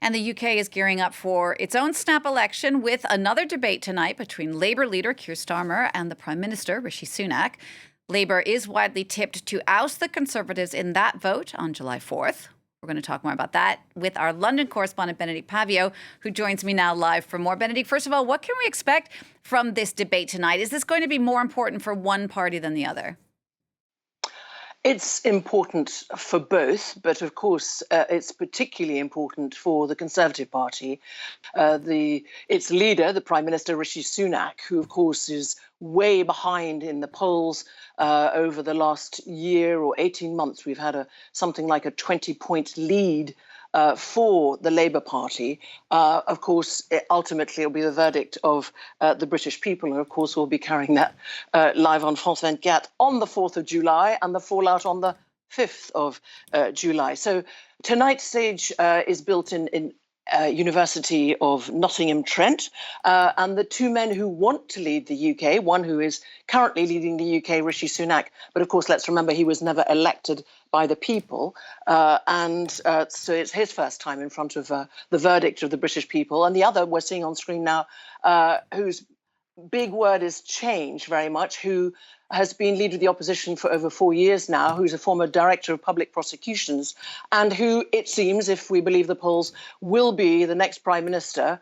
And the UK is gearing up for its own snap election with another debate tonight between Labour leader Keir Starmer and the Prime Minister Rishi Sunak. Labour is widely tipped to oust the Conservatives in that vote on July 4th. We're going to talk more about that with our London correspondent, Benedicte Paviot, who joins me now live for more. Benedicte, first of all, what can we expect from this debate tonight? Is this going to be more important for one party than the other? It's important for both, but of course it's particularly important for the Conservative Party. Its leader, the Prime Minister Rishi Sunak, who of course is way behind in the polls over the last year or 18 months. We've had something like a 20-point lead for the Labour Party. Of course, ultimately, it'll be the verdict of the British people, and of course, we'll be carrying that live on France 24 on the 4th of July and the fallout on the 5th of July. So tonight's stage is built in University of Nottingham-Trent, and the two men who want to lead the UK, one who is currently leading the UK, Rishi Sunak, but of course, let's remember he was never elected by the people, so it's his first time in front of the verdict of the British people, and the other we're seeing on screen now, whose big word is change very much, who has been leader of the opposition for over 4 years now, who's a former director of public prosecutions, and who, it seems, if we believe the polls, will be the next prime minister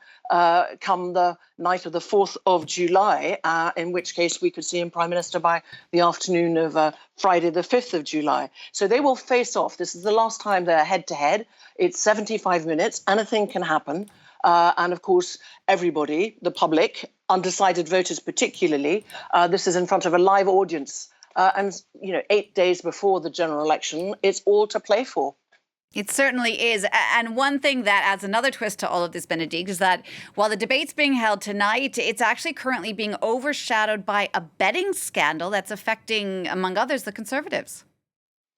come the night of the 4th of July, in which case we could see him prime minister by the afternoon of Friday the 5th of July. So they will face off. This is the last time they're head-to-head. It's 75 minutes. Anything can happen. And of course, everybody, the public, undecided voters particularly, this is in front of a live audience. And, 8 days before the general election, it's all to play for. It certainly is. And one thing that adds another twist to all of this, Benedicte, is that while the debate's being held tonight, it's actually currently being overshadowed by a betting scandal that's affecting, among others, the Conservatives.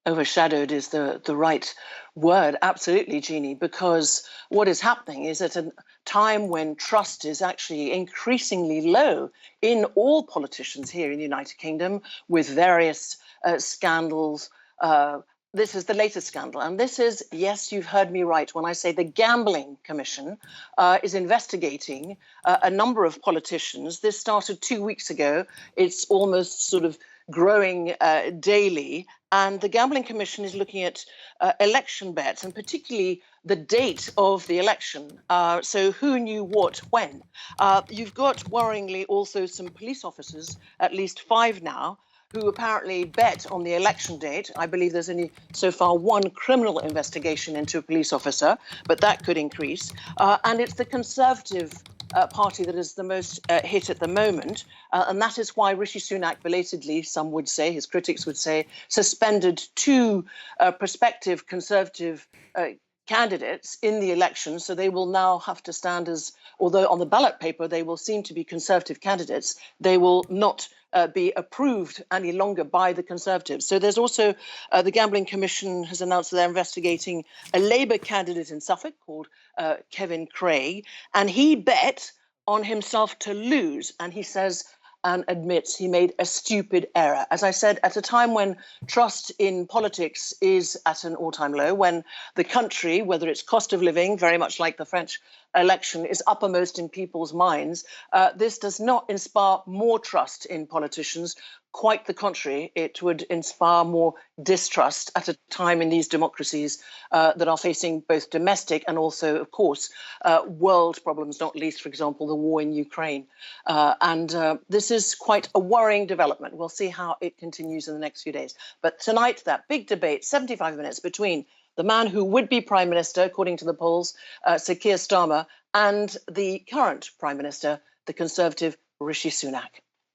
Overshadowed is the right word, absolutely, Jeannie, because what is happening is at a time when trust is actually increasingly low in all politicians here in the United Kingdom, with various scandals. This is the latest scandal. And this is, yes, you've heard me right when I say the Gambling Commission is investigating a number of politicians. This started 2 weeks ago. It's almost sort of growing daily. And the Gambling Commission is looking at election bets, and particularly the date of the election. So who knew what when? You've got, worryingly, also some police officers, at least 5 now, who apparently bet on the election date. I believe there's only so far one criminal investigation into a police officer, but that could increase. And it's the Conservative party that is the most hit at the moment. And that is why Rishi Sunak belatedly, some would say, his critics would say, suspended 2 prospective Conservative candidates in the election. So they will now have to stand as, although on the ballot paper they will seem to be Conservative candidates, they will not be approved any longer by the Conservatives. So there's also, the Gambling Commission has announced that they're investigating a Labour candidate in Suffolk called Kevin Craig, and he bet on himself to lose, and he says and admits he made a stupid error. As I said, at a time when trust in politics is at an all-time low, when the country, whether it's cost of living, very much like the French election, is uppermost in people's minds, this does not inspire more trust in politicians. Quite the contrary, it would inspire more distrust at a time in these democracies that are facing both domestic and also, of course, world problems, not least, for example, the war in Ukraine. And this is quite a worrying development. We'll see how it continues in the next few days. But tonight, that big debate, 75 minutes between the man who would be Prime Minister, according to the polls, Sir Keir Starmer, and the current Prime Minister, the Conservative Rishi Sunak.